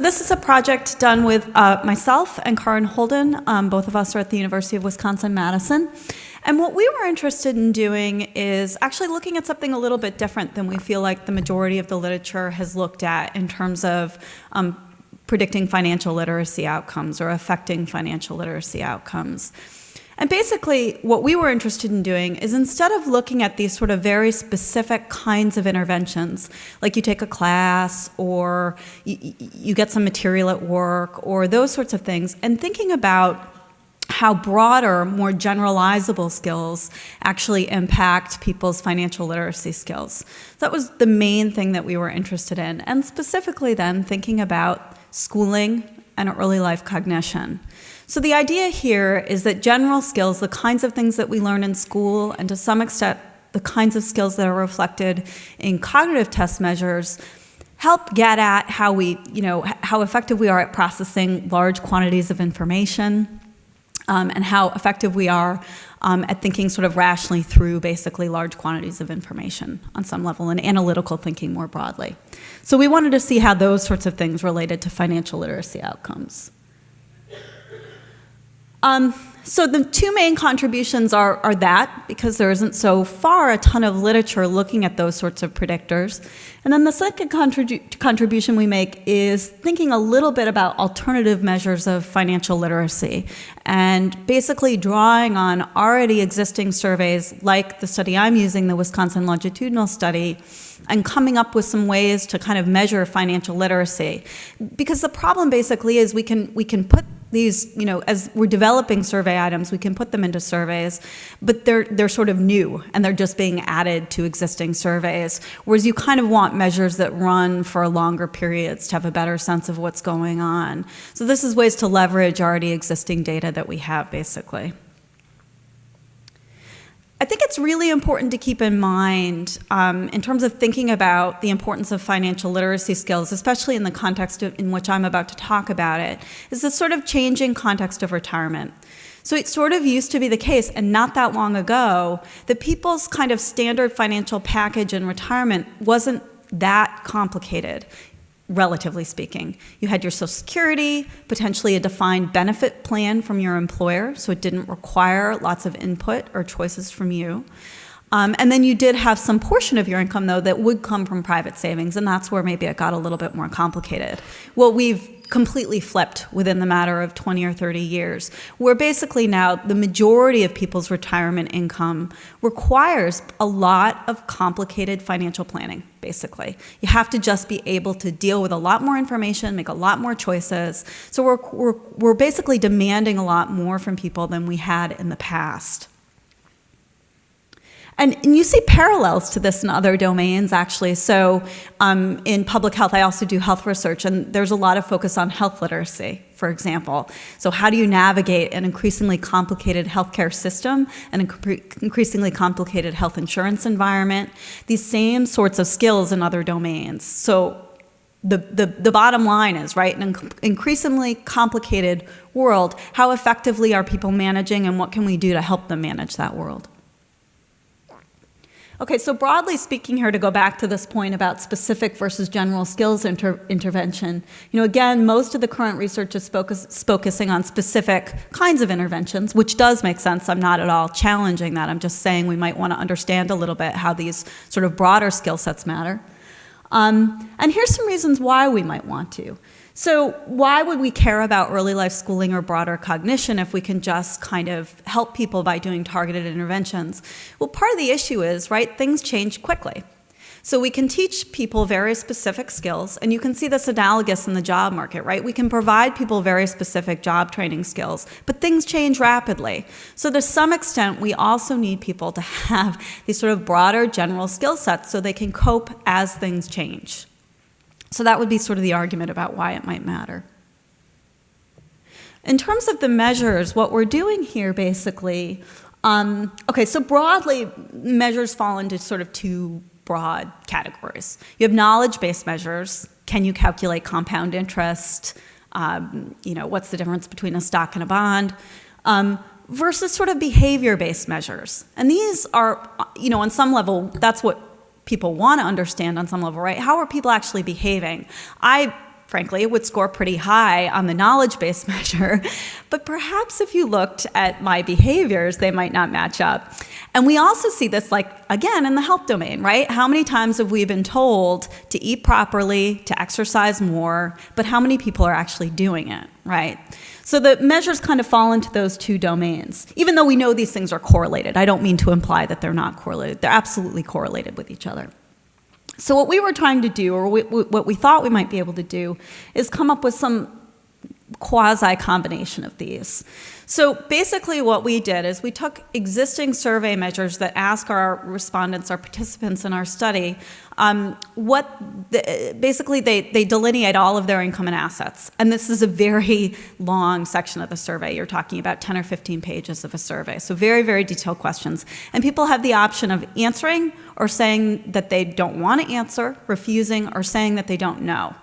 This is a project done with myself and Karin Holden. Both of us are at the University of Wisconsin-Madison. And what we were interested in doing is actually looking at something a little bit different than we feel like the majority of the literature has looked at in terms of predicting financial literacy outcomes or affecting financial literacy outcomes. And basically, what we were interested in doing is instead of looking at these sort of very specific kinds of interventions, like you take a class or you get some material at work or those sorts of things, and thinking about how broader, more generalizable skills actually impact people's financial literacy skills. That was the main thing that we were interested in, and specifically then thinking about schooling and early life cognition. So the idea here is that general skills, the kinds of things that we learn in school, and to some extent the kinds of skills that are reflected in cognitive test measures, help get at how how effective we are at processing large quantities of information, and how effective we are at thinking sort of rationally through basically large quantities of information on some level, and analytical thinking more broadly. So we wanted to see how those sorts of things related to financial literacy outcomes. So the two main contributions are that, because there isn't so far a ton of literature looking at those sorts of predictors. And then the second contribution we make is thinking a little bit about alternative measures of financial literacy, and basically drawing on already existing surveys like the study I'm using, the Wisconsin Longitudinal Study, and coming up with some ways to kind of measure financial literacy. Because the problem basically is we can put these, as we're developing survey items, we can put them into surveys, but they're sort of new and they're just being added to existing surveys. Whereas you kind of want measures that run for longer periods to have a better sense of what's going on. So this is ways to leverage already existing data that we have, basically. I think it's really important to keep in mind, in terms of thinking about the importance of financial literacy skills, especially in the context in which I'm about to talk about it, is the sort of changing context of retirement. So it sort of used to be the case, and not that long ago, that people's kind of standard financial package in retirement wasn't that complicated, relatively speaking. You had your Social Security, potentially a defined benefit plan from your employer, so it didn't require lots of input or choices from you. And then you did have some portion of your income, though, that would come from private savings, and that's where maybe it got a little bit more complicated. Well, we've completely flipped within the matter of 20 or 30 years, where basically now the majority of people's retirement income requires a lot of complicated financial planning, basically. You have to just be able to deal with a lot more information, make a lot more choices. So we're basically demanding a lot more from people than we had in the past. And you see parallels to this in other domains, actually. So in public health, I also do health research, and there's a lot of focus on health literacy, for example. So how do you navigate an increasingly complicated healthcare system and an increasingly complicated health insurance environment? These same sorts of skills in other domains. So the bottom line is, right, in an increasingly complicated world, how effectively are people managing, and what can we do to help them manage that world? Okay, so broadly speaking here, to go back to this point about specific versus general skills intervention, again, most of the current research is focusing on specific kinds of interventions, which does make sense. I'm not at all challenging that. I'm just saying we might want to understand a little bit how these sort of broader skill sets matter. And here's some reasons why we might want to. So why would we care about early life schooling or broader cognition if we can just kind of help people by doing targeted interventions? Well, part of the issue is, right, things change quickly. So we can teach people very specific skills, and you can see this analogous in the job market, right? We can provide people very specific job training skills, but things change rapidly. So to some extent, we also need people to have these sort of broader general skill sets so they can cope as things change. So that would be sort of the argument about why it might matter. In terms of the measures, what we're doing here basically, okay, so broadly, measures fall into sort of two broad categories. You have knowledge-based measures. Can you calculate compound interest? What's the difference between a stock and a bond? Versus sort of behavior-based measures. And these are, on some level, that's what people want to understand on some level, right? How are people actually behaving? I frankly, it would score pretty high on the knowledge-based measure, but perhaps if you looked at my behaviors, they might not match up. And we also see this, like, again, in the health domain, right? How many times have we been told to eat properly, to exercise more, but how many people are actually doing it, right? So the measures kind of fall into those two domains, even though we know these things are correlated. I don't mean to imply that they're not correlated. They're absolutely correlated with each other. So what we were trying to do, or what we thought we might be able to do, is come up with some quasi-combination of these. So basically what we did is we took existing survey measures that ask our respondents, our participants in our study, basically they delineate all of their income and assets. And this is a very long section of the survey. You're talking about 10 or 15 pages of a survey. So very, very detailed questions. And people have the option of answering or saying that they don't want to answer, refusing, or saying that they don't know.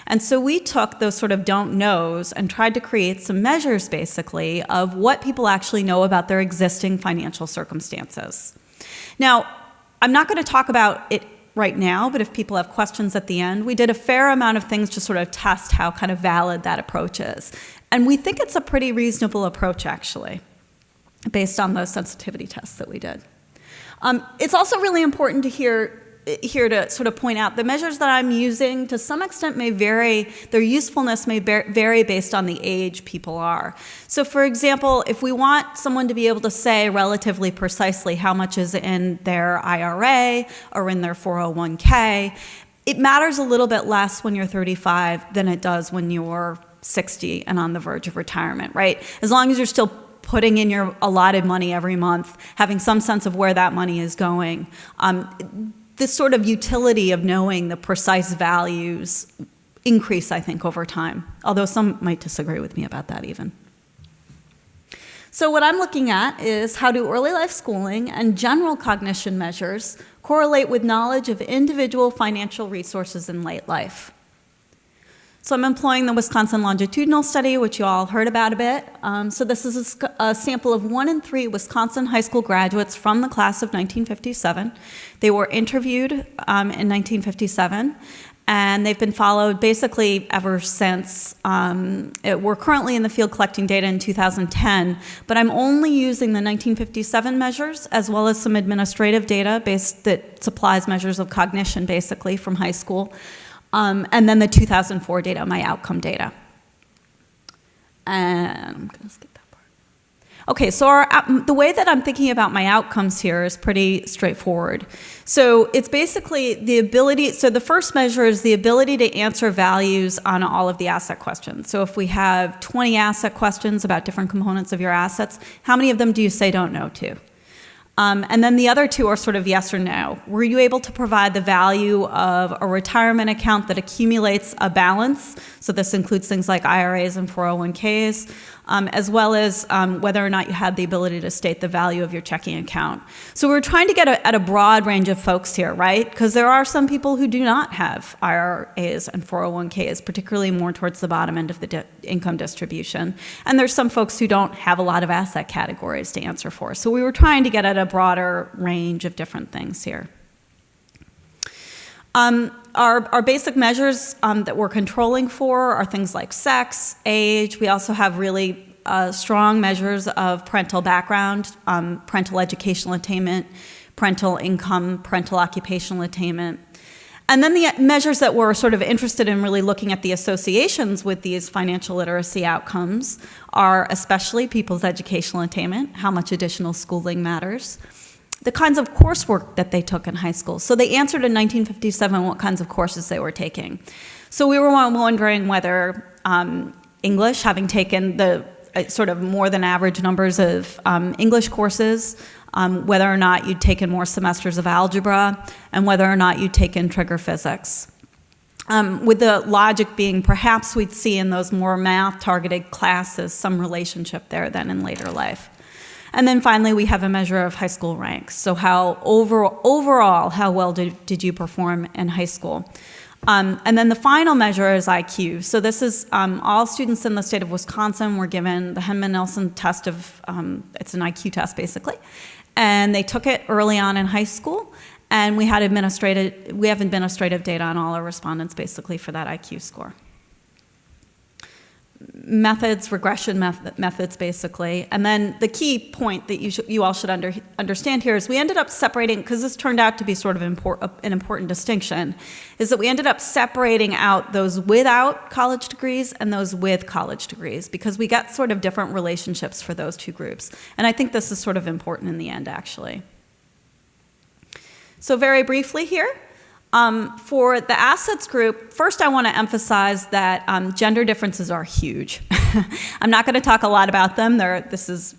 And so we took those sort of don't knows and tried to create some measures, basically, of what people actually know about their existing financial circumstances. Now, I'm not going to talk about it right now, but if people have questions at the end, we did a fair amount of things to sort of test how kind of valid that approach is. And we think it's a pretty reasonable approach, actually, based on those sensitivity tests that we did. It's also really important to here to sort of point out the measures that I'm using to some extent may vary, their usefulness may vary based on the age people are. So for example, if we want someone to be able to say relatively precisely how much is in their IRA or in their 401k, it matters a little bit less when you're 35 than it does when you're 60 and on the verge of retirement, right? As long as you're still putting in your allotted money every month, having some sense of where that money is going, this sort of utility of knowing the precise values increase, I think, over time, although some might disagree with me about that even. So what I'm looking at is how do early life schooling and general cognition measures correlate with knowledge of individual financial resources in late life. So I'm employing the Wisconsin longitudinal study, which you all heard about a bit. So this is a sample of 1 in 3 Wisconsin high school graduates from the class of 1957. They were interviewed in 1957, and they've been followed basically ever since. We're currently in the field collecting data in 2010, but I'm only using the 1957 measures as well as some administrative data that supplies measures of cognition basically from high school. And then the 2004 data, my outcome data. And I'm going to skip that part. Okay, so the way that I'm thinking about my outcomes here is pretty straightforward. So it's basically the ability, so the first measure is the ability to answer values on all of the asset questions. So if we have 20 asset questions about different components of your assets, how many of them do you say don't know to? And then the other two are sort of yes or no. Were you able to provide the value of a retirement account that accumulates a balance? So this includes things like IRAs and 401ks, as well as whether or not you had the ability to state the value of your checking account. So we're trying to get at a broad range of folks here, right? Because there are some people who do not have IRAs and 401ks, particularly more towards the bottom end of the income distribution. And there's some folks who don't have a lot of asset categories to answer for. So we were trying to get at a broader range of different things here. Our basic measures that we're controlling for are things like sex, age. We also have really strong measures of parental background, parental educational attainment, parental income, parental occupational attainment. And then the measures that we're sort of interested in really looking at the associations with these financial literacy outcomes are especially people's educational attainment, how much additional schooling matters, the kinds of coursework that they took in high school. So they answered in 1957 what kinds of courses they were taking. So we were wondering whether English, having taken the sort of more than average numbers of English courses, whether or not you'd taken more semesters of algebra, and whether or not you'd taken trigger physics. With the logic being perhaps we'd see in those more math-targeted classes some relationship there than in later life. And then finally, we have a measure of high school ranks. So how overall, how well did you perform in high school? And then the final measure is IQ. So this is all students in the state of Wisconsin were given the Henman-Nelson test of, it's an IQ test basically. And they took it early on in high school. And we have administrative data on all our respondents basically for that IQ score. methods, regression methods, basically. And then the key point that you all should understand here is we ended up separating, because this turned out to be sort of an important distinction, is that we ended up separating out those without college degrees and those with college degrees, because we got sort of different relationships for those two groups. And I think this is sort of important in the end, actually. So very briefly here, for the assets group, first I want to emphasize that gender differences are huge. I'm not going to talk a lot about them. This is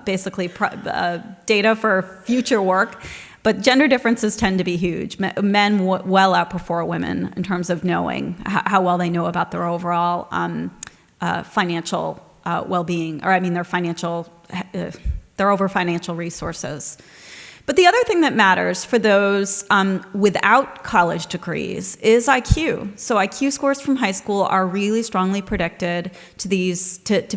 basically data for future work, but gender differences tend to be huge. Men well outperform women in terms of knowing how well they know about their overall financial well-being, or I mean their over financial resources. But the other thing that matters for those without college degrees is IQ. So IQ scores from high school are really strongly predicted to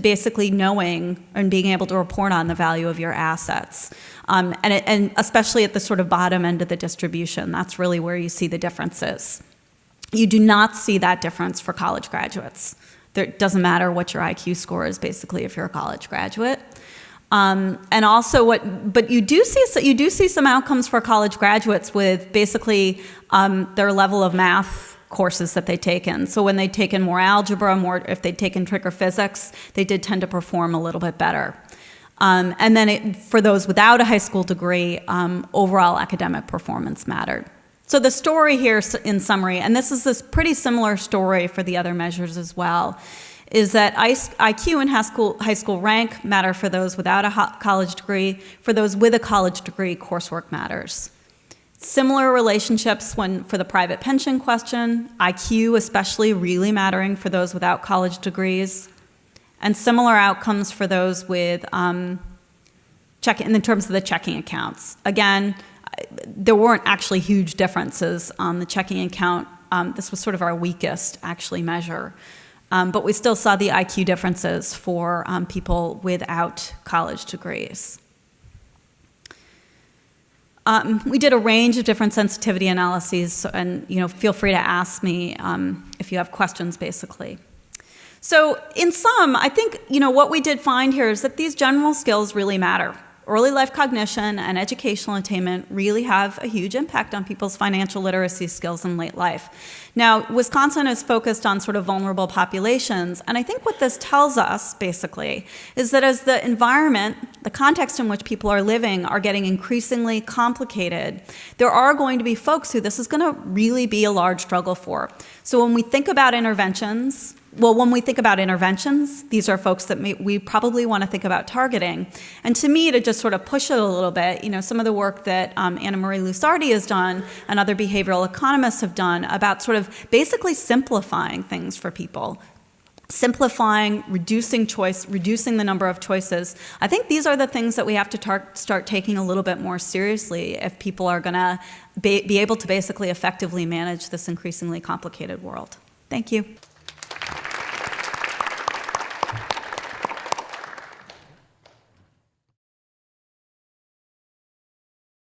basically knowing and being able to report on the value of your assets. And especially at the sort of bottom end of the distribution, that's really where you see the differences. You do not see that difference for college graduates. It doesn't matter what your IQ score is, basically, if you're a college graduate. And also but you do see some outcomes for college graduates with basically their level of math courses that they've taken. So when they've taken more algebra, if they've taken trig or physics, they did tend to perform a little bit better. And then for those without a high school degree, overall academic performance mattered. So the story here, in summary, and this is this pretty similar story for the other measures as well, is that IQ and high school rank matter for those without a college degree. For those with a college degree, coursework matters. Similar relationships for the private pension question, IQ especially really mattering for those without college degrees, and similar outcomes for those with in terms of the checking accounts. Again, there weren't actually huge differences on the checking account. This was sort of our weakest, actually, measure. But we still saw the IQ differences for people without college degrees. We did a range of different sensitivity analyses, and feel free to ask me if you have questions, basically. So in sum, I think what we did find here is that these general skills really matter. Early life cognition and educational attainment really have a huge impact on people's financial literacy skills in late life. Now, Wisconsin is focused on sort of vulnerable populations, and I think what this tells us, basically, is that as the environment, the context in which people are living are getting increasingly complicated, there are going to be folks who this is going to really be a large struggle for. So when we think about interventions, these are folks that we probably want to think about targeting. And to me, to just sort of push it a little bit, some of the work that Anna Marie Lusardi has done and other behavioral economists have done about sort of basically simplifying things for people, simplifying, reducing choice, reducing the number of choices. I think these are the things that we have to start taking a little bit more seriously if people are going to be able to basically effectively manage this increasingly complicated world. Thank you.